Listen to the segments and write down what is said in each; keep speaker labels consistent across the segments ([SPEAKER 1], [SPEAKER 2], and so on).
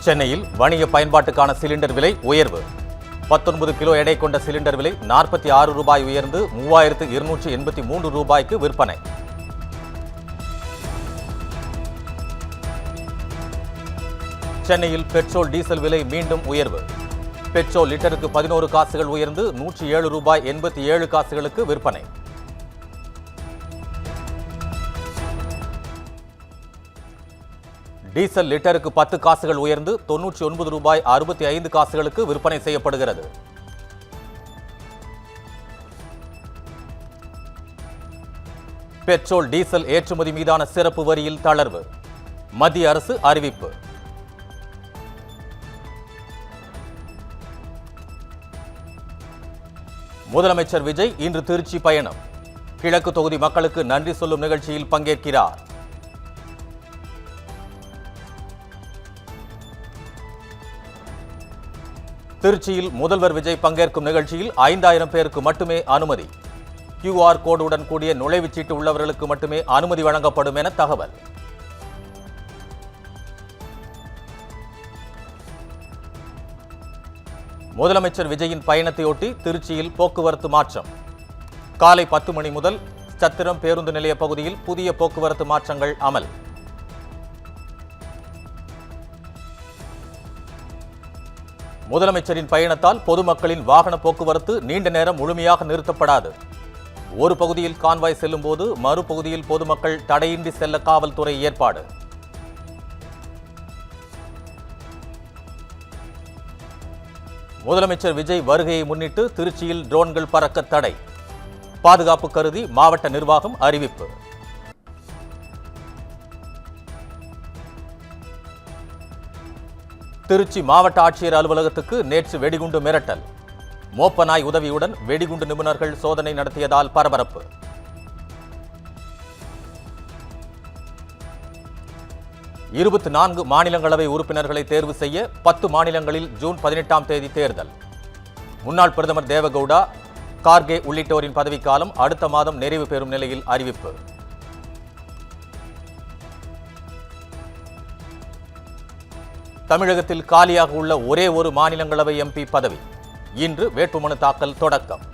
[SPEAKER 1] சென்னையில் வணிக பயன்பாட்டுக்கான சிலிண்டர் விலை உயர்வு. 19 கிலோ எடை கொண்ட சிலிண்டர் விலை 46 ரூபாய் உயர்ந்து 3283 ரூபாய்க்கு விற்பனை. சென்னையில் பெட்ரோல் டீசல் விலை மீண்டும் உயர்வு. பெட்ரோல் லிட்டருக்கு 11 காசுகள் உயர்ந்து 107 ரூபாய் 87 காசுகளுக்கு விற்பனை. டீசல் லிட்டருக்கு 10 காசுகள் உயர்ந்து 99 ரூபாய் 65 காசுகளுக்கு விற்பனை செய்யப்படுகிறது. பெட்ரோல் டீசல் ஏற்றுமதி மீதான சிறப்பு வரியில் தளர்வு. மத்திய அரசு அறிவிப்பு. முதலமைச்சர் விஜய் இன்று திருச்சி பயணம். கிழக்கு தொகுதி மக்களுக்கு நன்றி சொல்லும் நிகழ்ச்சியில் பங்கேற்கிறார். திருச்சியில் முதல்வர் விஜய் பங்கேற்கும் நிகழ்ச்சியில் 5000 பேருக்கு மட்டுமே அனுமதி. QR கோடுடன் கூடிய நுழைவுச்சீட்டு உள்ளவர்களுக்கு மட்டுமே அனுமதி வழங்கப்படும் என தகவல். முதலமைச்சர் விஜயின் பயணத்தையொட்டி திருச்சியில் போக்குவரத்து மாற்றம். காலை 10 மணி முதல் சத்திரம் பேருந்து நிலைய பகுதியில் புதிய போக்குவரத்து மாற்றங்கள் அமல். முதலமைச்சரின் பயணத்தால் பொதுமக்களின் வாகன போக்குவரத்து நீண்ட நேரம் முழுமையாக நிறுத்தப்படாது. ஒரு பகுதியில் கான்வாய் செல்லும் போது மறுபகுதியில் பொதுமக்கள் தடையின்றி செல்ல காவல்துறை ஏற்பாடு. முதலமைச்சர் விஜய் வருகையை முன்னிட்டு திருச்சியில் ட்ரோன்கள் பறக்க தடை. பாதுகாப்பு கருதி மாவட்ட நிர்வாகம் அறிவிப்பு. திருச்சி மாவட்ட ஆட்சியர் அலுவலகத்துக்கு நேற்று வெடிகுண்டு மிரட்டல். மோப்பநாய் உதவியுடன் வெடிகுண்டு நிபுணர்கள் சோதனை நடத்தியதால் பரபரப்பு. இருபத்தி 4 மாநிலங்களவை உறுப்பினர்களை தேர்வு செய்ய 10 மாநிலங்களில் ஜூன் 18ஆம் தேதி தேர்தல். முன்னாள் பிரதமர் தேவகவுடா, கார்கே உள்ளிட்டோரின் பதவிக்காலம் அடுத்த மாதம் நிறைவு பெறும் நிலையில் அறிவிப்பு. தமிழகத்தில் காலியாக உள்ள ஒரே ஒரு மாநிலங்களவை எம்பி பதவி. இன்று வேட்புமனு தாக்கல் தொடக்கம்.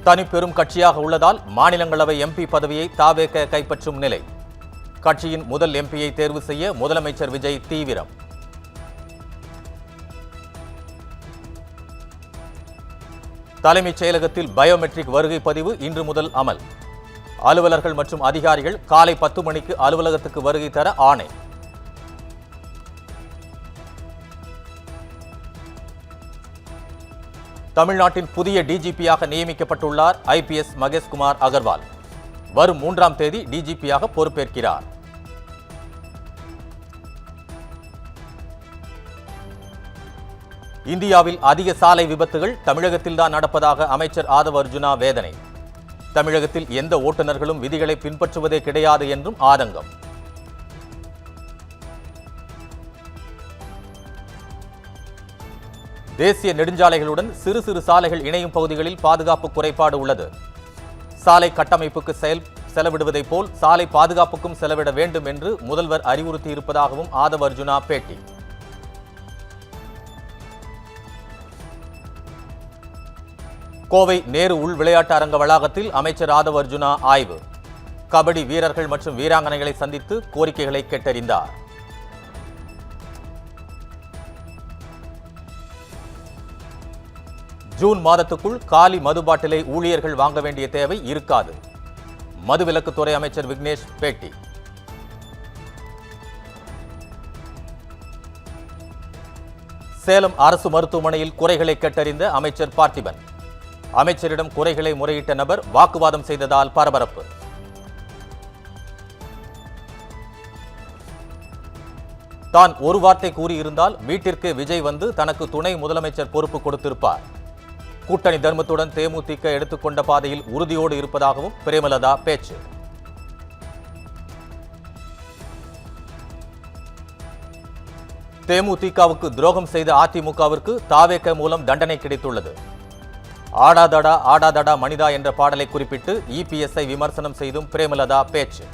[SPEAKER 1] தனிப்பெரும் கட்சியாக உள்ளதால் மாநிலங்களவை எம்பி பதவியை தாவேக கைப்பற்றும் நிலை. கட்சியின் முதல் எம்பியை தேர்வு செய்ய முதலமைச்சர் விஜய் தீவிரம். தலைமைச் செயலகத்தில் பயோமெட்ரிக் வருகை பதிவு இன்று முதல் அமல். அலுவலர்கள் மற்றும் அதிகாரிகள் காலை 10 மணிக்கு அலுவலகத்துக்கு வருகை தர ஆணை. தமிழ்நாட்டின் புதிய டிஜிபியாக நியமிக்கப்பட்டுள்ளார் IPS மகேஷ்குமார் அகர்வால். வரும் 3ஆம் தேதி டிஜிபியாக பொறுப்பேற்கிறார். இந்தியாவில் அதிக சாலை விபத்துகள் தமிழகத்தில்தான் நடப்பதாக அமைச்சர் ஆதவ் அர்ஜுனா வேதனை. தமிழகத்தில் எந்த ஓட்டுநர்களும் விதிகளை பின்பற்றுவதே கிடையாது என்றும் ஆதங்கம். தேசிய நெடுஞ்சாலைகளுடன் சிறு சிறு சாலைகள் இணையும் பகுதிகளில் பாதுகாப்பு குறைபாடு உள்ளது. சாலை கட்டமைப்புக்கு செலவிடுவதைப் போல் சாலை பாதுகாப்புக்கும் செலவிட வேண்டும் என்று முதல்வர் அறிவுறுத்தியிருப்பதாகவும் ஆதவ் அர்ஜுனா பேட்டி. கோவை நேரு உள் விளையாட்டு அரங்க வளாகத்தில் அமைச்சர் ஆதவ் அர்ஜுனா ஆய்வு. கபடி வீரர்கள் மற்றும் வீராங்கனைகளை சந்தித்து கோரிக்கைகளை கேட்டறிந்தார். ஜூன் மாதத்துக்குள் காலி மது பாட்டிலை ஊழியர்கள் வாங்க வேண்டிய தேவை இருக்காது. மதுவிலக்குத்துறை அமைச்சர் விக்னேஷ் பேட்டி. சேலம் அரசு மருத்துவமனையில் குறைகளை கேட்டறிந்த அமைச்சர் பார்த்திபன். அமைச்சரிடம் குறைகளை முறையிட்ட நபர் வாக்குவாதம் செய்ததால் பரபரப்பு. தான் ஒரு வார்த்தை கூறியிருந்தால் வீட்டிற்கு விஜய் வந்து தனக்கு துணை முதலமைச்சர் பொறுப்பு கொடுத்திருப்பார். கூட்டணி தர்மத்துடன் தேமுதிக எடுத்துக்கொண்ட பாதையில் உறுதியோடு இருப்பதாகவும் பிரேமலதா பேச்சு. தேமுதிகவுக்கு துரோகம் செய்த அதிமுகவிற்கு தாவேக மூலம் தண்டனை கிடைத்துள்ளது. ஆடாதடா ஆடாதடா மனிதா என்ற பாடலை குறிப்பிட்டு இபிஎஸ்ஐ விமர்சனம் செய்தும் பிரேமலதா பேச்சு.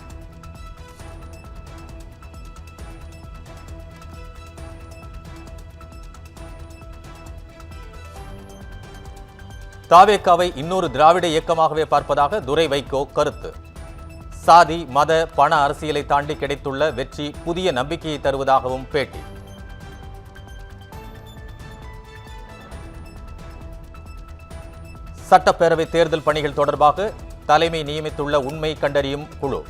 [SPEAKER 1] தாவேகாவை இன்னொரு திராவிட இயக்கமாகவே பார்ப்பதாக துரை வைகோ கருத்து. சாதி மத பண அரசியலை தாண்டி கிடைத்துள்ள வெற்றி புதிய நம்பிக்கையை தருவதாகவும் பேட்டி. சட்டப்பேரவை தேர்தல் பணிகள் தொடர்பாக தலைமை நியமித்துள்ள உண்மை கண்டறியும் குழு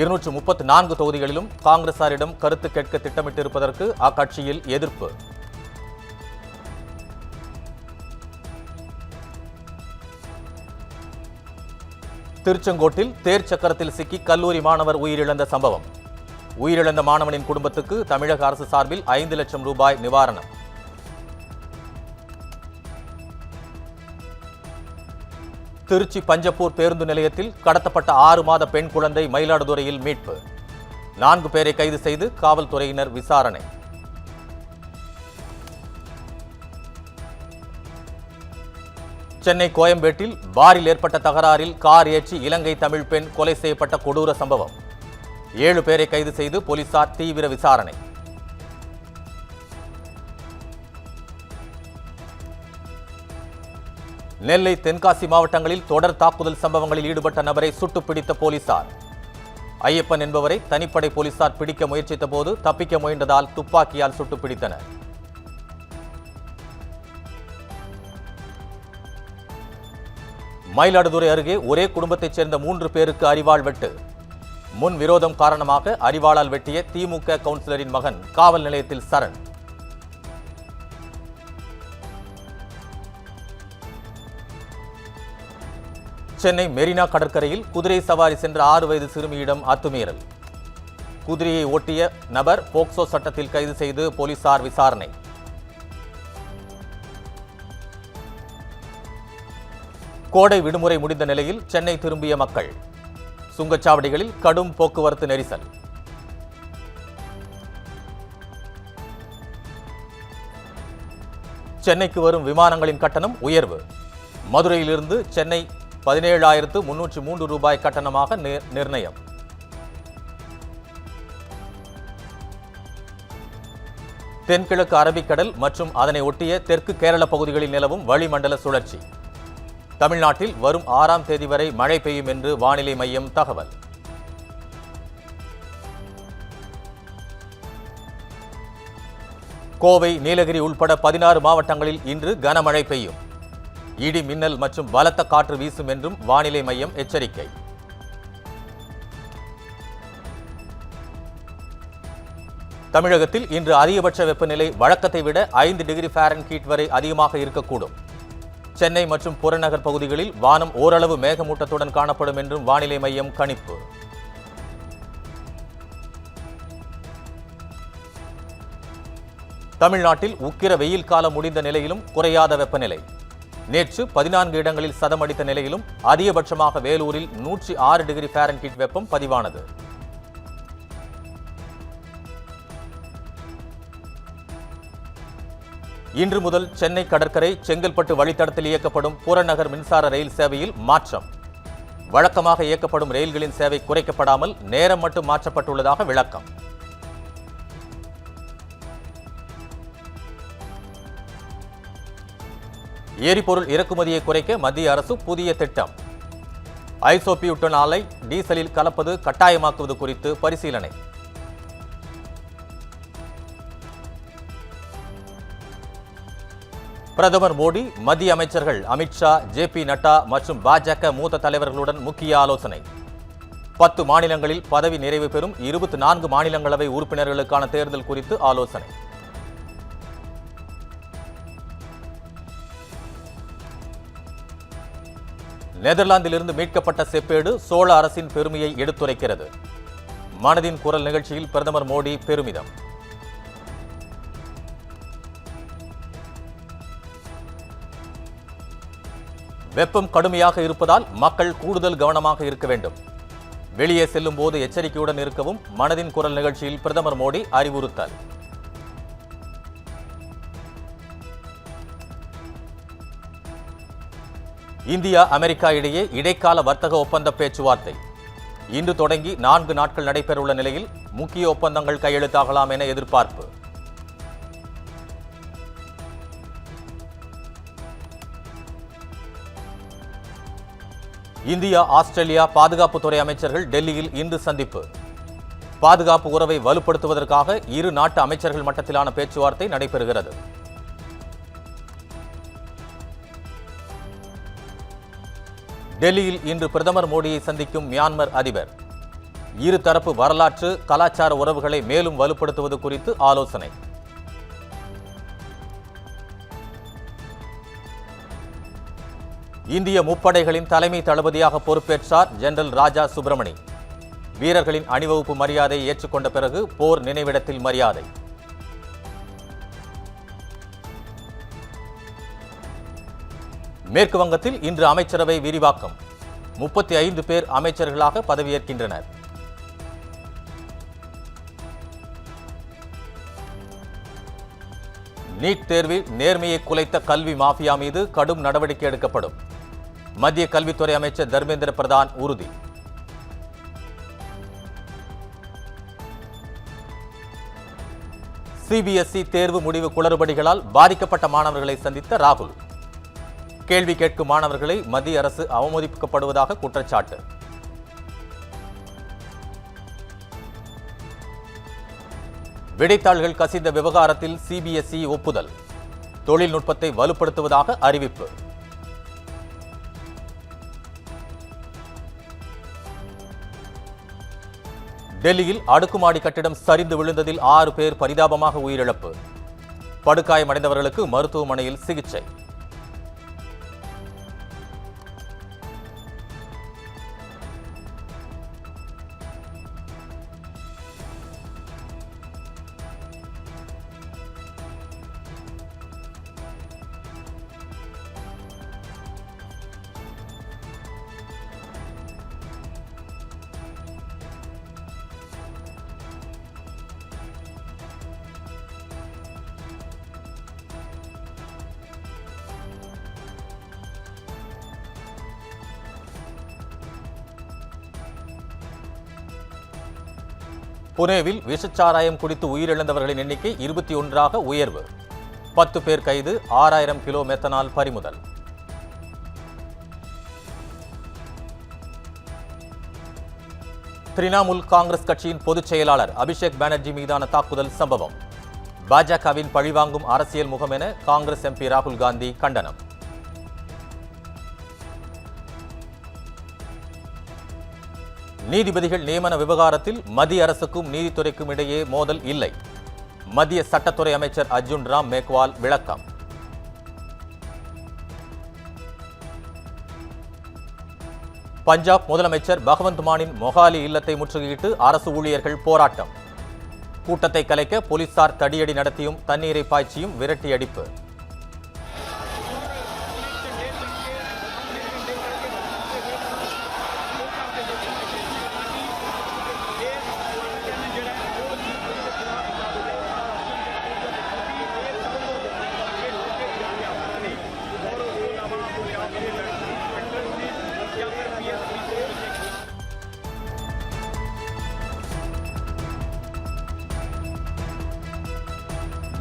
[SPEAKER 1] 234 தொகுதிகளிலும் காங்கிரசாரிடம் கருத்து கேட்க திட்டமிட்டிருப்பதற்கு அக்கட்சியில் எதிர்ப்பு. திருச்செங்கோட்டில் தேர் சக்கரத்தில் சிக்கி கல்லூரி மாணவர் உயிரிழந்த சம்பவம். உயிரிழந்த மாணவனின் குடும்பத்துக்கு தமிழக அரசு சார்பில் 5 லட்சம் ரூபாய் நிவாரணம். திருச்சி பஞ்சப்பூர் பேருந்து நிலையத்தில் கடத்தப்பட்ட 6 மாத பெண் குழந்தை மயிலாடுதுறையில் மீட்பு. 4 பேரை கைது செய்து காவல்துறையினர் விசாரணை. சென்னை கோயம்பேட்டில் பாரில் ஏற்பட்ட தகராறில் கார் ஏற்றி இலங்கை தமிழ் பெண் கொலை செய்யப்பட்ட கொடூர சம்பவம். 7 பேரை கைது செய்து போலீசார் தீவிர விசாரணை. நெல்லை தென்காசி மாவட்டங்களில் தொடர் தாக்குதல் சம்பவங்களில் ஈடுபட்ட நபரை சுட்டுப் பிடித்த போலீசார். ஐயப்பன் என்பவரை தனிப்படை போலீசார் பிடிக்க முயற்சித்த போது தப்பிக்க முயன்றதால் துப்பாக்கியால் சுட்டுப் பிடித்தனர். மயிலாடுதுறை அருகே ஒரே குடும்பத்தைச் சேர்ந்த 3 பேருக்கு அரிவாள் வெட்டு. முன் விரோதம் காரணமாக அரிவாளால் வெட்டிய திமுக கவுன்சிலரின் மகன் காவல் நிலையத்தில் சரண். சென்னை மெரினா கடற்கரையில் குதிரை சவாரி சென்ற 6 வயது சிறுமியிடம் அத்துமீறல். குதிரையை ஓட்டிய நபர் போக்சோ சட்டத்தில் கைது செய்து போலீசார் விசாரணை. கோடை விடுமுறை முடிந்த நிலையில் சென்னை திரும்பிய மக்கள். சுங்கச்சாவடிகளில் கடும் போக்குவரத்து நெரிசல். சென்னைக்கு வரும் விமானங்களின் கட்டணம் உயர்வு. மதுரையிலிருந்து சென்னை 17,303 ரூபாய் கட்டணமாக நிர்ணயம். தென்கிழக்கு அரபிக்கடல் மற்றும் அதனை ஒட்டிய தெற்கு கேரள பகுதிகளில் நிலவும் வளிமண்டல சுழற்சி. தமிழ்நாட்டில் வரும் 6ஆம் தேதி வரை மழை பெய்யும் என்று வானிலை மையம் தகவல். கோவை நீலகிரி உள்பட 16 மாவட்டங்களில் இன்று கனமழை பெய்யும். இடி மின்னல் மற்றும் பலத்த காற்று வீசும் என்றும் வானிலை மையம் எச்சரிக்கை. தமிழகத்தில் இன்று அதிகபட்ச வெப்பநிலை வழக்கத்தை விட 5 டிகிரி ஃபாரன்ஹீட் வரை அதிகமாக இருக்கக்கூடும். சென்னை மற்றும் புறநகர் பகுதிகளில் வானம் ஓரளவு மேகமூட்டத்துடன் காணப்படும் என்றும் வானிலை மையம் கணிப்பு. தமிழ்நாட்டில் உக்கிர வெயில் காலம் முடிந்த நிலையிலும் குறையாத வெப்பநிலை. நேற்று 14 இடங்களில் சதமடித்த நிலையிலும் அதிகபட்சமாக வேலூரில் 106 டிகிரி ஃபாரன்ஹீட் வெப்பம் பதிவானது. இன்று முதல் சென்னை கடற்கரை செங்கல்பட்டு வழித்தடத்தில் இயக்கப்படும் புறநகர் மின்சார ரயில் சேவையில் மாற்றம். வழக்கமாக இயக்கப்படும் ரயில்களின் சேவை குறைக்கப்படாமல் நேரம் மட்டும் மாற்றப்பட்டுள்ளதாக விளக்கம். எரிபொருள் இறக்குமதியை குறைக்க மத்திய அரசு புதிய திட்டம். ஐசோபியூட்டன் ஆலை டீசலில் கலப்பது கட்டாயமாக்குவது குறித்து பரிசீலனை. பிரதமர் மோடி மத்திய அமைச்சர்கள் அமித்ஷா, ஜே.பி. நட்டா மற்றும் பாஜக மூத்த தலைவர்களுடன் முக்கிய ஆலோசனை. 10 மாநிலங்களில் பதவி நிறைவு பெறும் 24 மாநிலங்களவை உறுப்பினர்களுக்கான தேர்தல் குறித்து ஆலோசனை. நெதர்லாந்திலிருந்து மீட்கப்பட்ட செப்பேடு சோழ அரசின் பெருமையை எடுத்துரைக்கிறது. மனதின் குரல் நிகழ்ச்சியில் பிரதமர் மோடி பெருமிதம். வெப்பம் கடுமையாக இருப்பதால் மக்கள் கூடுதல் கவனமாக இருக்க வேண்டும். வெளியே செல்லும் போது எச்சரிக்கையுடன் இருக்கவும் மனதின் குரல் நிகழ்ச்சியில் பிரதமர் மோடி அறிவுறுத்தல். இந்தியா அமெரிக்கா இடையே இடைக்கால வர்த்தக ஒப்பந்த பேச்சுவார்த்தை இன்று தொடங்கி 4 நாட்கள் நடைபெறவுள்ள நிலையில் முக்கிய ஒப்பந்தங்கள் கையெழுத்தாகலாம் என எதிர்பார்ப்பு. இந்தியா ஆஸ்திரேலியா பாதுகாப்புத்துறை அமைச்சர்கள் டெல்லியில் இன்று சந்திப்பு. பாதுகாப்பு உறவை வலுப்படுத்துவதற்காக இரு நாட்டு அமைச்சர்கள் மட்டத்திலான பேச்சுவார்த்தை நடைபெறுகிறது. டெல்லியில் இன்று பிரதமர் மோடியை சந்திக்கும் மியான்மர் அதிபர். இருதரப்பு வரலாற்று கலாச்சார உறவுகளை மேலும் வலுப்படுத்துவது குறித்து ஆலோசனை. இந்திய முப்படைகளின் தலைமை தளபதியாக பொறுப்பேற்றார் ஜெனரல் ராஜா சுப்பிரமணி. வீரர்களின் அணிவகுப்பு மரியாதையை ஏற்றுக்கொண்ட பிறகு போர் நினைவிடத்தில் மரியாதை. மேற்கு வங்கத்தில் இன்று அமைச்சரவை விரிவாக்கம். 35 பேர் அமைச்சர்களாக பதவியேற்கின்றனர். நீட் தேர்வில் நேர்மையை குலைத்த கல்வி மாஃபியா மீது கடும் நடவடிக்கை எடுக்கப்படும். மத்திய கல்வித்துறை அமைச்சர் தர்மேந்திர பிரதான் உறுதி. சிபிஎஸ்இ தேர்வு முடிவு குளறுபடிகளால் பாதிக்கப்பட்ட மாணவர்களை சந்தித்த ராகுல். கேள்வி கேட்கும் மாணவர்களை மத்திய அரசு அவமதிக்கப்படுவதாக குற்றச்சாட்டு. விடைத்தாள்கள் கசிந்த விவகாரத்தில் சிபிஎஸ்இ ஒப்புதல். தொழில்நுட்பத்தை வலுப்படுத்துவதாக அறிவிப்பு. டெல்லியில் அடுக்குமாடி கட்டிடம் சரிந்து விழுந்ததில் 6 பேர் பரிதாபமாக உயிரிழப்பு. படுகாயமடைந்தவர்களுக்கு மருத்துவமனையில் சிகிச்சை. புனேவில் விஷச்சாராயம் குடித்து உயிரிழந்தவர்களின் எண்ணிக்கை 21ஆக உயர்வு. 10 பேர் கைது. 6000 கிலோ மெத்தனால் பறிமுதல். திரிணாமுல் காங்கிரஸ் கட்சியின் பொதுச் செயலாளர் அபிஷேக் பானர்ஜி மீதான தாக்குதல் சம்பவம். பாஜகவின் பழிவாங்கும் அரசியல் முகம் என காங்கிரஸ் எம்பி ராகுல் காந்தி கண்டனம். நீதிபதிகள் நியமன விவகாரத்தில் மத்திய அரசுக்கும் நீதித்துறைக்கும் இடையே மோதல் இல்லை. மத்திய சட்டத்துறை அமைச்சர் அர்ஜுன் ராம் மேக்வால் விளக்கம். பஞ்சாப் முதலமைச்சர் பகவந்த் மானின் மொஹாலி இல்லத்தை முற்றுகையிட்டு அரசு ஊழியர்கள் போராட்டம். கூட்டத்தை கலைக்க போலீசார் தடியடி நடத்தியும் தண்ணீரை பாய்ச்சியும் விரட்டி அடிப்பு.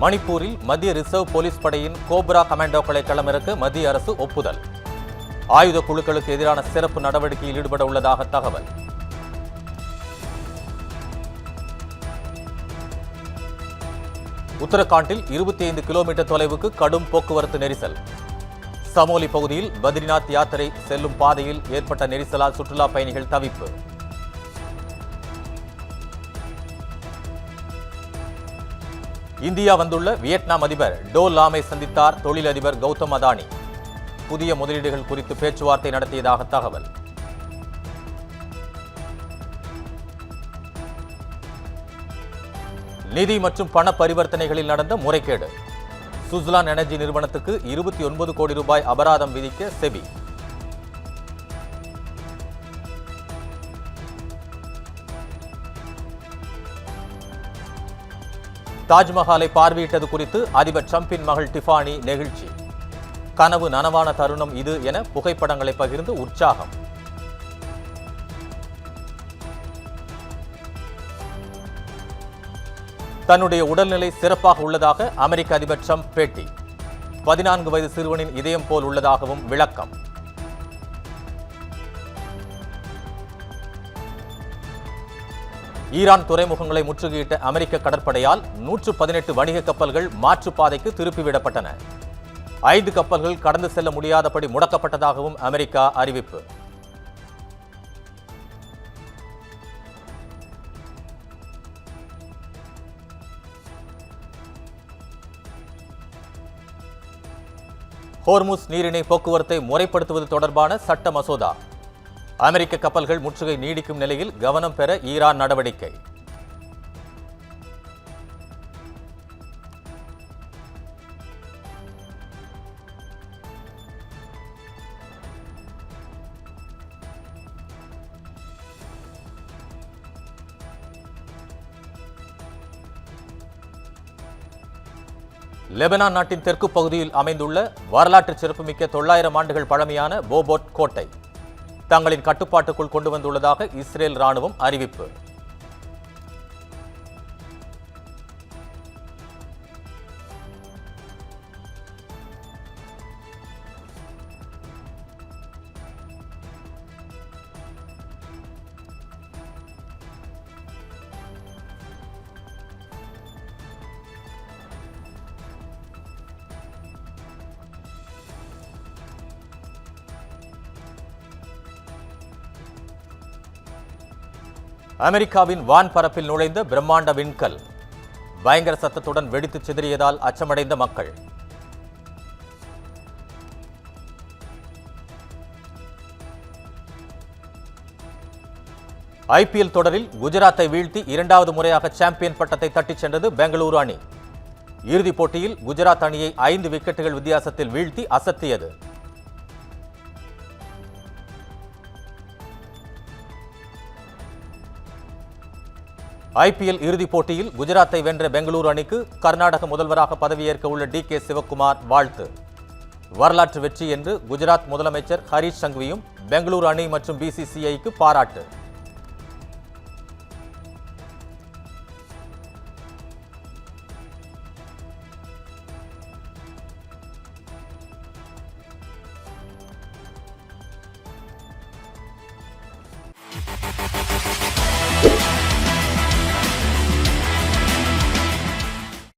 [SPEAKER 1] மணிப்பூரில் மத்திய ரிசர்வ் போலீஸ் படையின் கோப்ரா கமாண்டோக்களை களமிறக்க மத்திய அரசு ஒப்புதல். ஆயுத குழுக்களுக்கு எதிரான சிறப்பு நடவடிக்கையில் ஈடுபட உள்ளதாக தகவல். உத்தரகாண்டில் 25 கிலோமீட்டர் தொலைவுக்கு கடும் போக்குவரத்து நெரிசல். சமோலி பகுதியில் பத்ரிநாத் யாத்திரை செல்லும் பாதையில் ஏற்பட்ட நெரிசலால் சுற்றுலா பயணிகள் தவிப்பு. இந்தியா வந்துள்ள வியட்நாம் அதிபர் டோ லாமை சந்தித்தார் தொழிலதிபர் கௌதம் அதானி. புதிய முதலீடுகள் குறித்து பேச்சுவார்த்தை நடத்தியதாக தகவல். நிதி மற்றும் பண பரிவர்த்தனைகளில் நடந்த முறைகேடு. சுஸ்லான் எனர்ஜி நிறுவனத்துக்கு 29 கோடி ரூபாய் அபராதம் விதிக்க செபி. தாஜ்மஹாலை பார்வையிட்டது குறித்து அதிபர் டிரம்பின் மகள் டிஃபானி நெகிழ்ச்சி. கனவு நனவான தருணம் இது என புகைப்படங்களை பகிர்ந்து உற்சாகம். தன்னுடைய உடல்நிலை சிறப்பாக உள்ளதாக அமெரிக்க அதிபர் ட்ரம்ப் பேட்டி. 14 வயது சிறுவனின் இதயம் போல் உள்ளதாகவும் விளக்கம். ஈரான் துறைமுகங்களை முற்றுகையிட்ட அமெரிக்க கடற்படையால் 118 வணிக கப்பல்கள் மாற்றுப்பாதைக்கு திருப்பிவிடப்பட்டன. 5 கப்பல்கள் கடந்து செல்ல முடியாதபடி முடக்கப்பட்டதாகவும் அமெரிக்கா அறிவிப்பு. ஹோர்முஸ் நீரிணை போக்குவரத்தை முறைப்படுத்துவது தொடர்பான சட்ட மசோதா. அமெரிக்க கப்பல்கள் முற்றுகை நீடிக்கும் நிலையில் கவனம் பெற ஈரான் நடவடிக்கை. லெபனான் நாட்டின் தெற்கு பகுதியில் அமைந்துள்ள வரலாற்று சிறப்புமிக்க 900 ஆண்டுகள் பழமையான போபோட் கோட்டை தங்களின் கட்டுப்பாட்டுக்குள் கொண்டு வந்துள்ளதாக இஸ்ரேல் ராணுவம் அறிவிப்பு. அமெரிக்காவின் வான்பரப்பில் நுழைந்த பிரம்மாண்ட விண்கல் பயங்கர சத்தத்துடன் வெடித்து சிதறியதால் அச்சமடைந்த மக்கள். IPL தொடரில் குஜராத்தை வீழ்த்தி 2வது முறையாக சாம்பியன் பட்டத்தை தட்டிச் சென்றது பெங்களூரு அணி. இறுதிப் போட்டியில் குஜராத் அணியை 5 விக்கெட்டுகள் வித்தியாசத்தில் வீழ்த்தி அசத்தியது. IPL இறுதிப் போட்டியில் குஜராத்தை வென்ற பெங்களூரு அணிக்கு கர்நாடக முதல்வராக பதவியேற்க உள்ள DK சிவக்குமார் வாழ்த்து. வரலாற்று வெற்றி என்று குஜராத் முதலமைச்சர் ஹரீஷ் சங்வியும் பெங்களூரு அணி மற்றும் BCCIக்கு பாராட்டு.